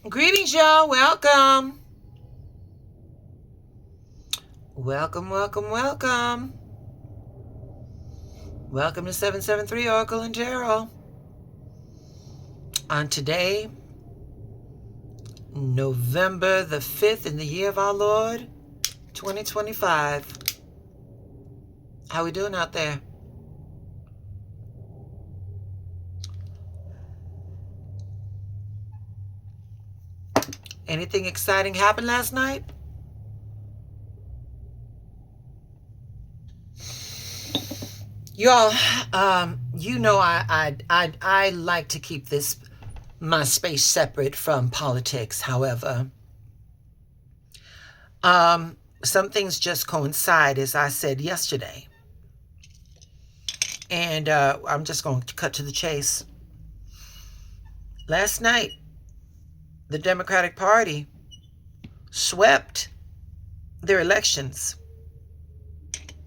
Greetings, y'all. Welcome. Welcome, welcome, welcome. Welcome to 773 Oracle and Tarot. On today, November the 5th in the year of our Lord, 2025. How we doing out there? Anything exciting happened last night? Y'all, I like to keep my space separate from politics. However, some things just coincide, as I said yesterday, and I'm just going to cut to the chase. Last night, the Democratic Party swept their elections.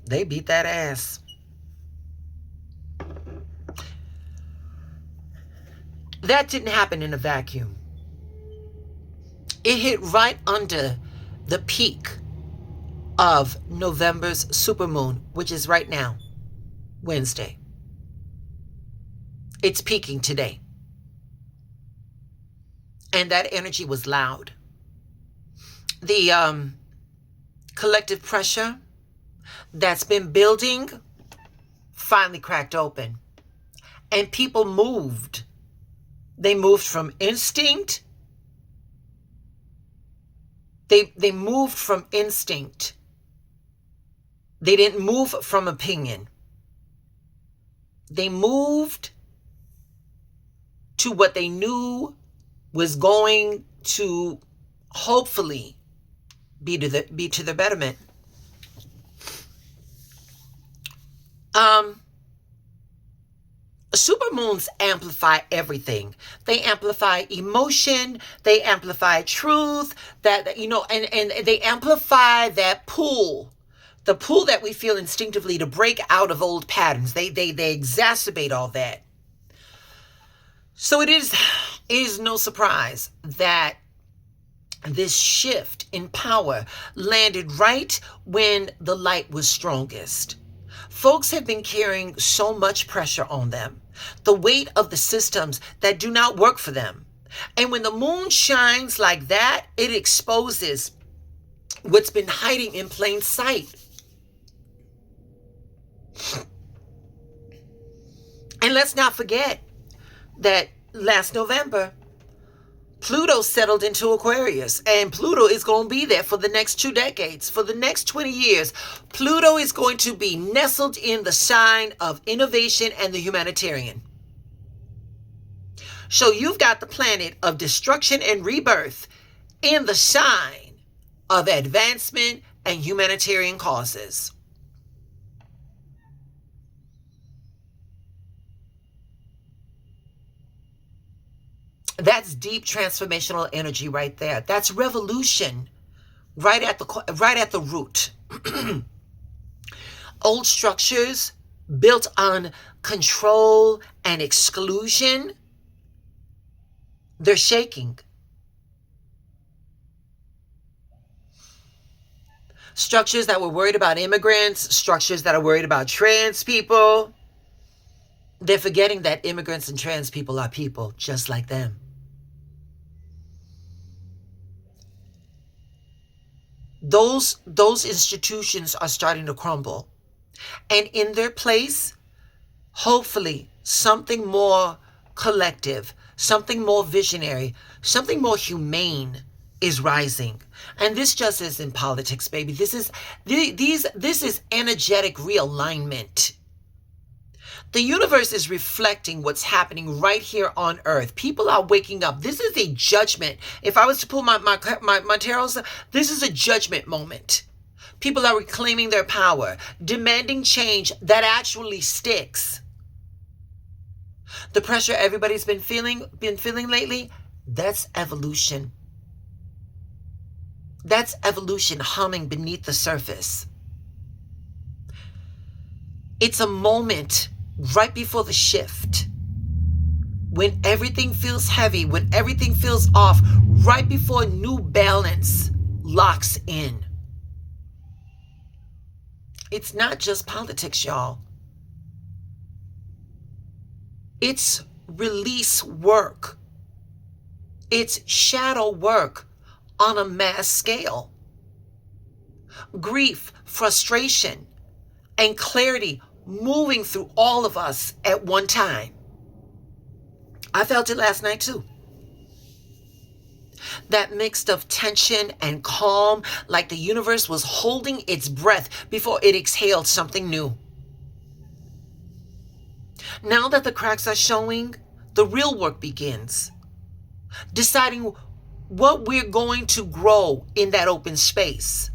They beat that ass. That didn't happen in a vacuum. It hit right under the peak of November's supermoon, which is right now, Wednesday. It's peaking today. And that energy was loud. The collective pressure that's been building finally cracked open. And people moved. They moved from instinct. They moved from instinct. They didn't move from opinion. They moved to what they knew was going to hopefully be to the betterment. Supermoons amplify everything. They amplify emotion. They amplify truth. And they amplify that pull, the pull that we feel instinctively to break out of old patterns. They exacerbate all that. So it is no surprise that this shift in power landed right when the light was strongest. Folks have been carrying so much pressure on them, the weight of the systems that do not work for them. And when the moon shines like that, it exposes what's been hiding in plain sight. And let's not forget that last November, Pluto settled into Aquarius, and Pluto is going to be there for the next 2 decades. For the next 20 years, Pluto is going to be nestled in the sign of innovation and the humanitarian. So you've got the planet of destruction and rebirth in the sign of advancement and humanitarian causes. That's deep transformational energy right there. That's revolution right at the root. Old structures built on control and exclusion, they're shaking. Structures that were worried about immigrants, structures that are worried about trans people, they're forgetting that immigrants and trans people are people just like them. Those institutions are starting to crumble. And in their place, hopefully, something more collective, something more visionary, something more humane is rising. And this just isn't politics, baby. This is energetic realignment. The universe is reflecting what's happening right here on Earth. People are waking up. This is a judgment. If I was to pull my tarot, this is a judgment moment. People are reclaiming their power, demanding change that actually sticks. The pressure everybody's been feeling lately, that's evolution. That's evolution humming beneath the surface. It's a moment right before the shift when everything feels heavy, when everything feels off, right before new balance locks in. It's not just politics, y'all. It's release work. It's shadow work on a mass scale. Grief, frustration, and clarity moving through all of us at one time. I felt it last night too. That mix of tension and calm, like the universe was holding its breath before it exhaled something new. Now that the cracks are showing, the real work begins. Deciding what we're going to grow in that open space.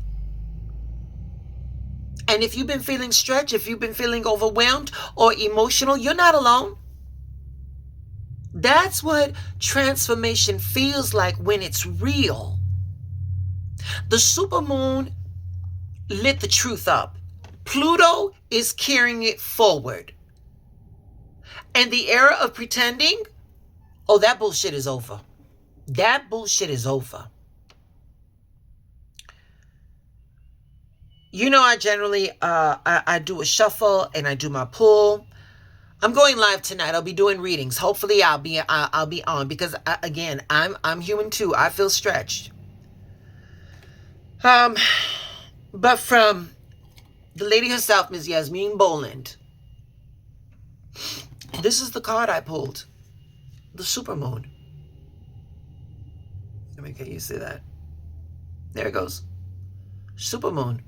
And if you've been feeling stretched, if you've been feeling overwhelmed or emotional, you're not alone. That's what transformation feels like when it's real. The supermoon lit the truth up. Pluto is carrying it forward. And the era of pretending, oh, that bullshit is over. That bullshit is over. You know, I generally, I do a shuffle and I do my pull. I'm going live tonight. I'll be doing readings. Hopefully I'll be on because again, I'm human too. I feel stretched. But from the lady herself, Ms. Yasmin Boland, this is the card I pulled. The supermoon. Let me get you to see that. There it goes. Supermoon.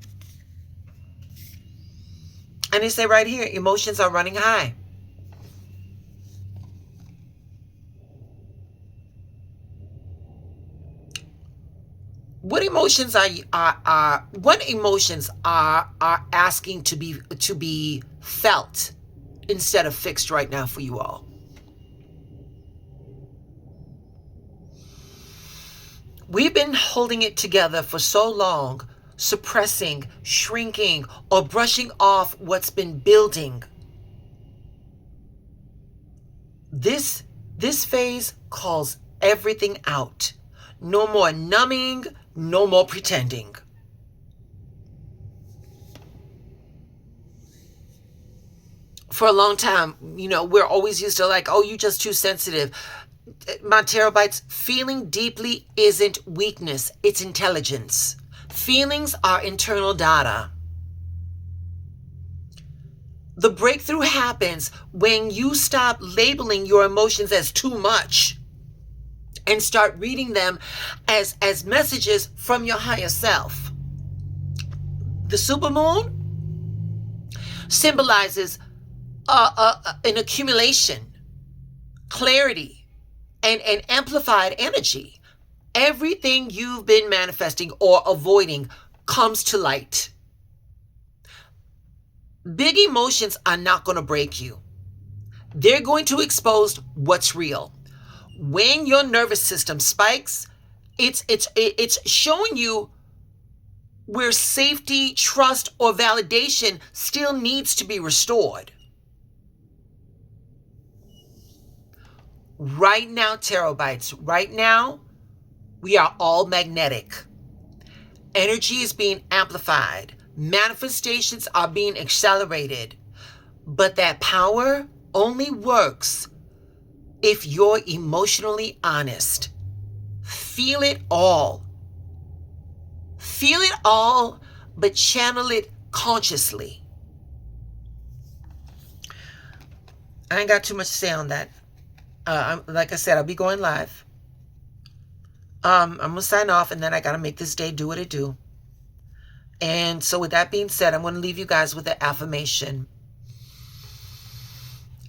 And they say right here, emotions are running high. What emotions are asking to be felt instead of fixed right now for you all? We've been holding it together for so long, suppressing, shrinking, or brushing off what's been building. This phase calls everything out. No more numbing, no more pretending. For a long time, you know, we're always used to like, oh, you're just too sensitive. My terabytes, feeling deeply isn't weakness, it's intelligence. Feelings are internal data. The breakthrough happens when you stop labeling your emotions as too much and start reading them as messages from your higher self. The supermoon symbolizes an accumulation, clarity, and amplified energy. Everything you've been manifesting or avoiding comes to light. Big emotions are not going to break you. They're going to expose what's real. When your nervous system spikes, it's showing you where safety, trust, or validation still needs to be restored. Right now, terabytes, right now, we are all magnetic. Energy is being amplified. Manifestations are being accelerated. But that power only works if you're emotionally honest. Feel it all. Feel it all, but channel it consciously. I ain't got too much to say on that. Like I said, I'll be going live. I'm going to sign off, and then I got to make this day do what it do. And so with that being said, I'm going to leave you guys with an affirmation.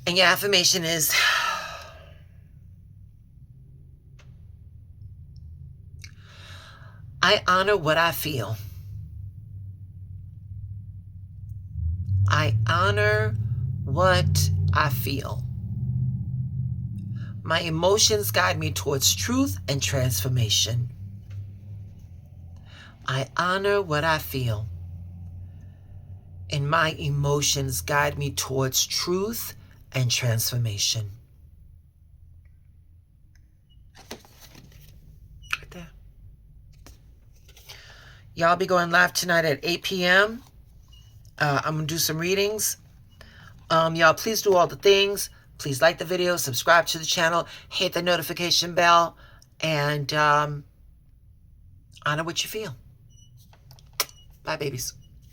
And your affirmation is, I honor what I feel. I honor what I feel. My emotions guide me towards truth and transformation. I honor what I feel. And my emotions guide me towards truth and transformation. Y'all be going live tonight at 8 p.m. I'm going to do some readings. Y'all, please do all the things. Please like the video, subscribe to the channel, hit the notification bell, and honor what you feel. Bye, babies.